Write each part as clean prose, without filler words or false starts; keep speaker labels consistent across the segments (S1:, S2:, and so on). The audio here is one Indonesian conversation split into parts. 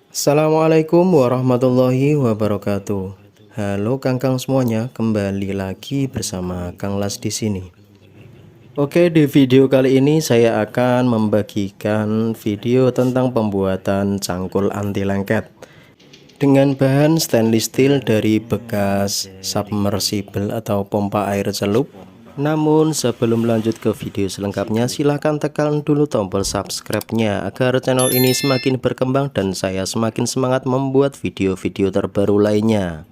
S1: Assalamualaikum warahmatullahi wabarakatuh. Halo Kangkang semuanya, kembali lagi bersama Kang Las di sini. Oke, di video kali ini saya akan membagikan video tentang pembuatan cangkul anti lengket dengan bahan stainless steel dari bekas submersible atau pompa air celup. Namun sebelum lanjut ke video selengkapnya, silahkan tekan dulu tombol subscribe-nya agar channel ini semakin berkembang dan saya semakin semangat membuat video-video terbaru lainnya.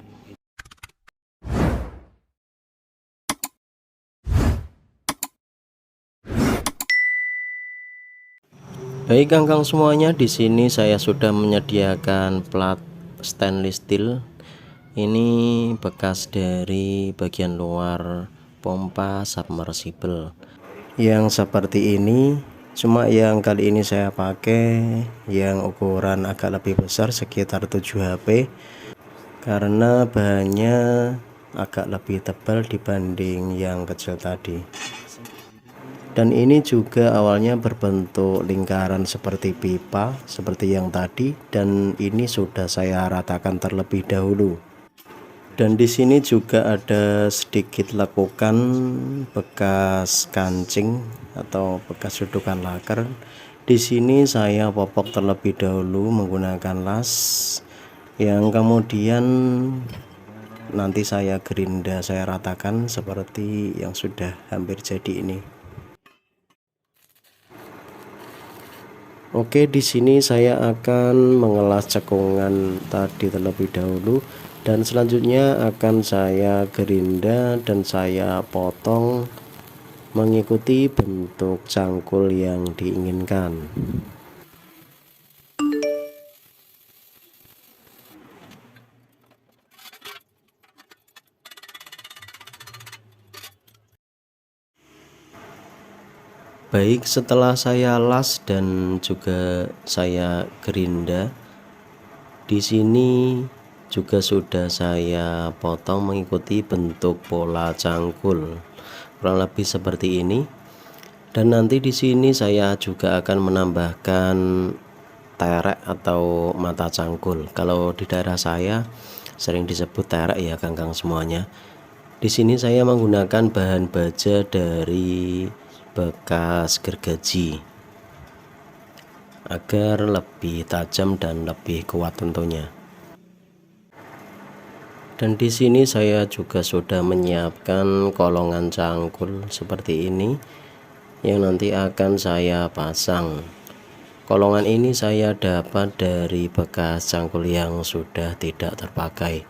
S1: Baik Kangkang semuanya, di sini saya sudah menyediakan plat stainless steel. Ini bekas dari bagian luar pompa submersible yang seperti ini, cuma yang kali ini saya pakai yang ukuran agak lebih besar sekitar 7 HP karena bahannya agak lebih tebal dibanding yang kecil tadi. Dan ini juga awalnya berbentuk lingkaran seperti pipa seperti yang tadi, dan ini sudah saya ratakan terlebih dahulu. Dan di sini juga ada sedikit lekukan bekas kancing atau bekas sudukan laker. Di sini saya popok terlebih dahulu menggunakan las yang kemudian nanti saya gerinda, saya ratakan seperti yang sudah hampir jadi ini. Oke, di sini saya akan mengelas cekungan tadi terlebih dahulu dan selanjutnya akan saya gerinda dan saya potong mengikuti bentuk cangkul yang diinginkan. Baik, setelah saya las dan juga saya gerinda, di sini juga sudah saya potong mengikuti bentuk pola cangkul kurang lebih seperti ini. Dan nanti di sini saya juga akan menambahkan terek atau mata cangkul. Kalau di daerah saya sering disebut terek ya Kangkang semuanya. Di sini saya menggunakan bahan baja dari bekas gergaji agar lebih tajam dan lebih kuat tentunya. Dan di sini saya juga sudah menyiapkan kolongan cangkul seperti ini yang nanti akan saya pasang. Kolongan ini saya dapat dari bekas cangkul yang sudah tidak terpakai.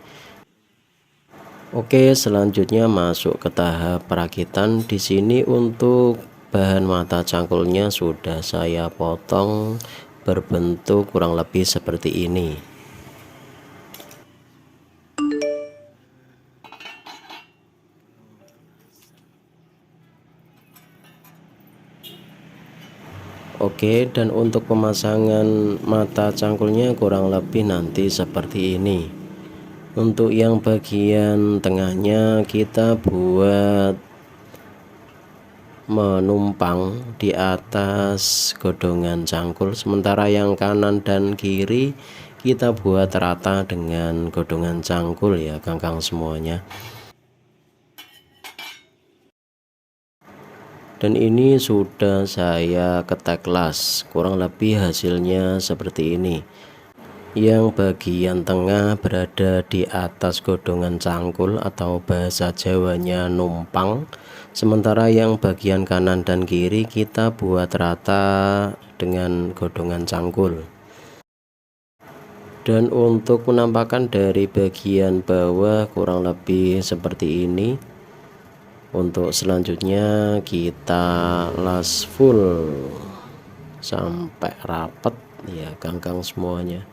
S1: Oke, selanjutnya masuk ke tahap perakitan. Di sini untuk bahan mata cangkulnya sudah saya potong berbentuk kurang lebih seperti ini. Oke, dan untuk pemasangan mata cangkulnya kurang lebih nanti seperti ini. Untuk yang bagian tengahnya kita buat menumpang di atas godongan cangkul, sementara yang kanan dan kiri kita buat rata dengan godongan cangkul ya Kangkang semuanya. Dan ini sudah saya ketek las, kurang lebih hasilnya seperti ini. Yang bagian tengah berada di atas godongan cangkul atau bahasa Jawanya numpang, sementara yang bagian kanan dan kiri kita buat rata dengan godongan cangkul. Dan untuk penampakan dari bagian bawah kurang lebih seperti ini. Untuk selanjutnya kita las full sampai rapet ya Kangkang semuanya.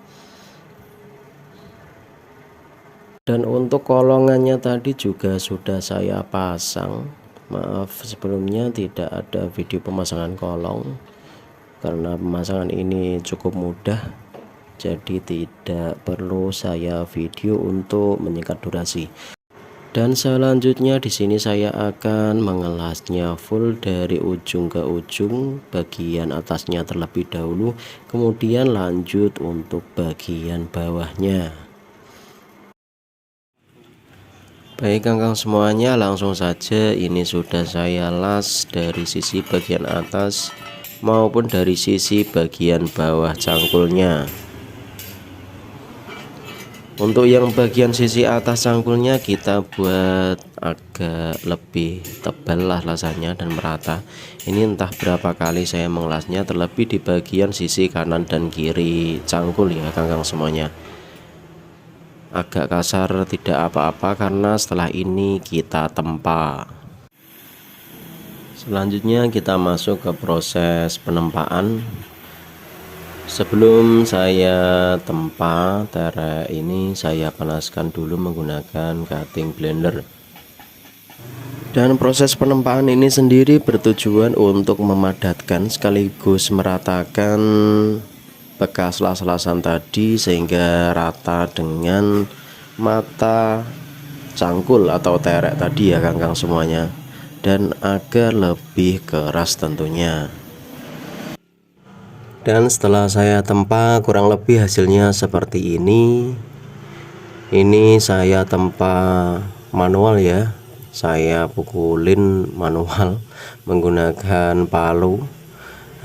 S1: Dan untuk kolongannya tadi juga sudah saya pasang. Maaf sebelumnya tidak ada video pemasangan kolong karena pemasangan ini cukup mudah, jadi tidak perlu saya video untuk menyingkat durasi. Dan selanjutnya di sini saya akan mengelasnya full dari ujung ke ujung, bagian atasnya terlebih dahulu, kemudian lanjut untuk bagian bawahnya. Baik kakang semuanya, langsung saja ini sudah saya las dari sisi bagian atas maupun dari sisi bagian bawah cangkulnya. Untuk yang bagian sisi atas cangkulnya kita buat agak lebih tebal lah lasannya dan merata. Ini entah berapa kali saya mengelasnya, terlebih di bagian sisi kanan dan kiri cangkul ya kakang semuanya. Agak kasar tidak apa-apa karena setelah ini kita tempa. Selanjutnya kita masuk ke proses penempaan. Sebelum saya tempa terek ini, saya panaskan dulu menggunakan cutting blender. Dan proses penempaan ini sendiri bertujuan untuk memadatkan sekaligus meratakan bekas las-lasan tadi sehingga rata dengan mata cangkul atau terek tadi ya kakang semuanya, dan agar lebih keras tentunya. Dan setelah saya tempa kurang lebih hasilnya seperti ini. Ini saya tempa manual ya, saya pukulin manual menggunakan palu.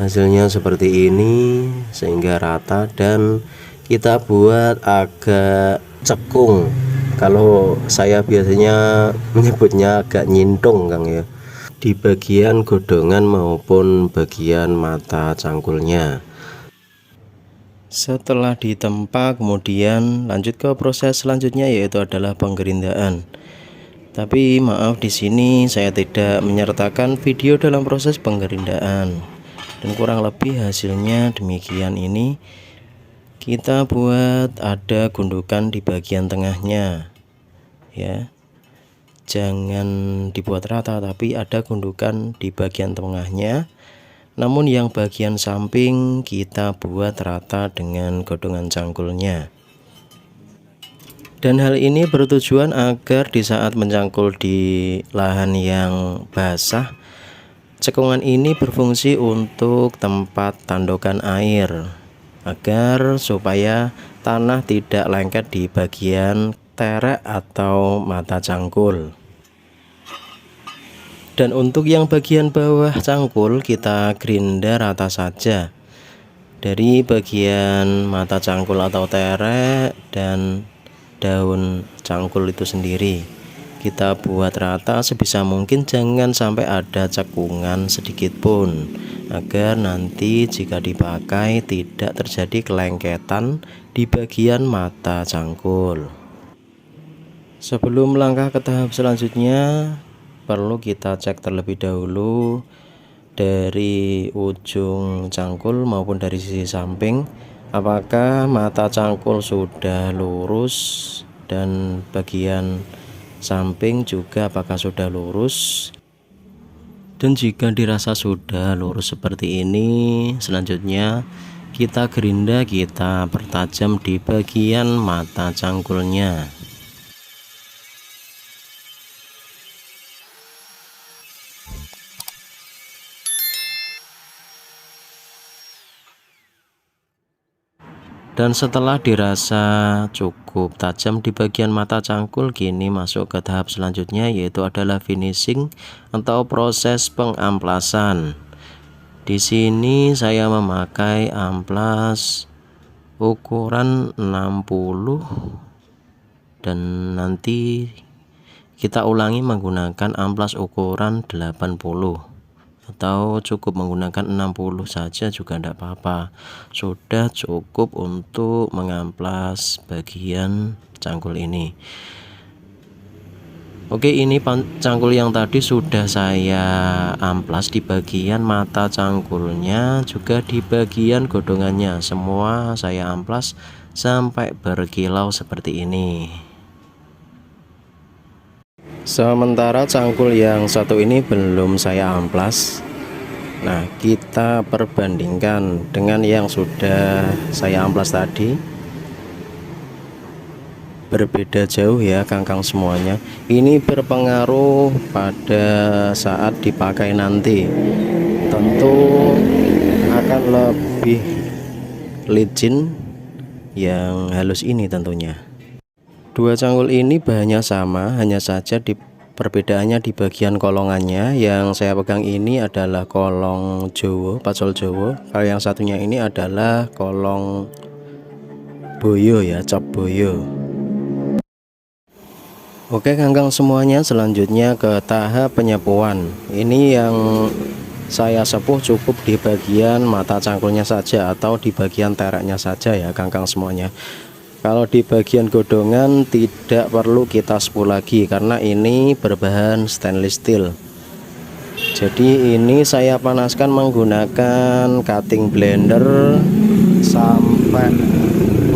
S1: Hasilnya seperti ini sehingga rata, dan kita buat agak cekung. Kalau saya biasanya menyebutnya agak nyintung Kang ya, di bagian godongan maupun bagian mata cangkulnya. Setelah ditempa kemudian lanjut ke proses selanjutnya, yaitu adalah penggerindaan. Tapi maaf, di sini saya tidak menyertakan video dalam proses penggerindaan. Dan kurang lebih hasilnya demikian. Ini kita buat ada gundukan di bagian tengahnya ya. Jangan dibuat rata, tapi ada gundukan di bagian tengahnya. Namun yang bagian samping kita buat rata dengan godongan cangkulnya. Dan hal ini bertujuan agar di saat mencangkul di lahan yang basah, cekungan ini berfungsi untuk tempat tandokan air, agar supaya tanah tidak lengket di bagian terek atau mata cangkul. Dan untuk yang bagian bawah cangkul kita gerinda rata saja dari bagian mata cangkul atau terek dan daun cangkul itu sendiri. Kita buat rata sebisa mungkin, jangan sampai ada cekungan sedikit pun, agar nanti jika dipakai tidak terjadi kelengketan di bagian mata cangkul. Sebelum melangkah ke tahap selanjutnya, perlu kita cek terlebih dahulu dari ujung cangkul maupun dari sisi samping, apakah mata cangkul sudah lurus dan bagian samping juga apakah sudah lurus. Dan jika dirasa sudah lurus seperti ini, selanjutnya kita gerinda, kita pertajam di bagian mata cangkulnya. Dan setelah dirasa cukup tajam di bagian mata cangkul, kini masuk ke tahap selanjutnya, yaitu adalah finishing atau proses pengamplasan. Di sini saya memakai amplas ukuran 60 dan nanti kita ulangi menggunakan amplas ukuran 80. Atau cukup menggunakan 60 saja juga tidak apa-apa, sudah cukup untuk mengamplas bagian cangkul ini. Oke, ini cangkul yang tadi sudah saya amplas di bagian mata cangkulnya, juga di bagian godongannya, semua saya amplas sampai berkilau seperti ini. Sementara cangkul yang satu ini belum saya amplas. Nah, kita perbandingkan dengan yang sudah saya amplas tadi. berbeda jauh ya kangkang semuanya. Ini berpengaruh pada saat dipakai nanti, tentu akan lebih licin yang halus ini tentunya. Dua cangkul ini bahannya sama, hanya saja perbedaannya di bagian kolongannya. Yang saya pegang ini adalah kolong Jowo, pacul Jowo. Kalau yang satunya ini adalah kolong boyo ya, cap boyo. Oke kangkang semuanya, selanjutnya ke tahap penyepuan. Ini yang saya sepuh cukup di bagian mata cangkulnya saja atau di bagian tereknya saja ya kangkang semuanya. Kalau di bagian godongan tidak perlu kita sepuh lagi karena ini berbahan stainless steel. Jadi ini saya panaskan menggunakan cutting blender sampai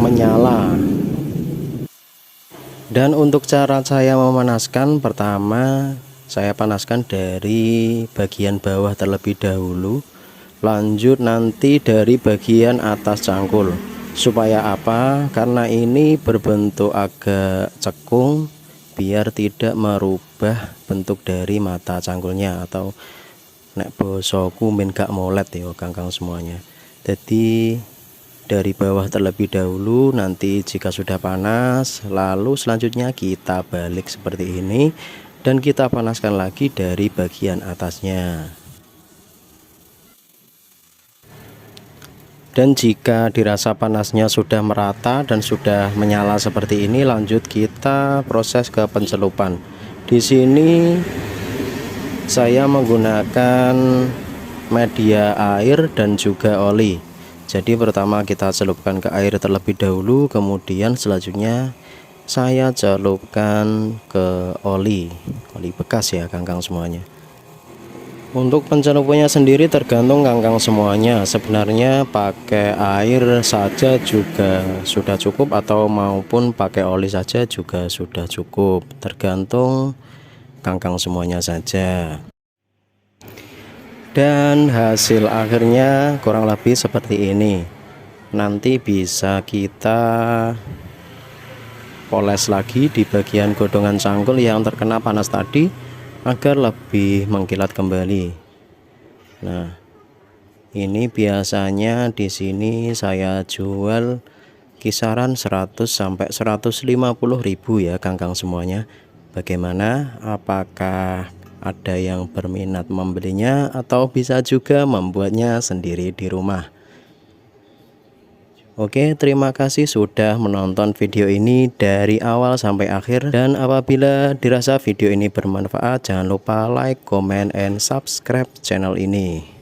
S1: menyala. Dan untuk cara saya memanaskan, pertama saya panaskan dari bagian bawah terlebih dahulu, lanjut nanti dari bagian atas cangkul. Supaya apa? Karena ini berbentuk agak cekung, biar tidak merubah bentuk dari mata cangkulnya, atau nek bosoku min gak molet ya kangkang semuanya. Jadi dari bawah terlebih dahulu, nanti jika sudah panas lalu selanjutnya kita balik seperti ini dan kita panaskan lagi dari bagian atasnya. Dan jika dirasa panasnya sudah merata dan sudah menyala seperti ini, lanjut kita proses ke pencelupan. Di sini saya menggunakan media air dan juga oli. Jadi pertama kita celupkan ke air terlebih dahulu, kemudian selanjutnya saya celupkan ke oli bekas ya kangkang semuanya. Untuk pencelupannya sendiri tergantung kangkang semuanya. Sebenarnya pakai air saja juga sudah cukup, atau maupun pakai oli saja juga sudah cukup, tergantung kangkang semuanya saja. Dan hasil akhirnya kurang lebih seperti ini. Nanti bisa kita poles lagi di bagian godongan cangkul yang terkena panas tadi agar lebih mengkilat kembali. Nah, ini biasanya di sini saya jual kisaran 100 sampai 150.000 ya kangkang semuanya. Bagaimana? Apakah ada yang berminat membelinya atau bisa juga membuatnya sendiri di rumah? Oke, terima kasih sudah menonton video ini dari awal sampai akhir, dan apabila dirasa video ini bermanfaat jangan lupa like, comment, and subscribe channel ini.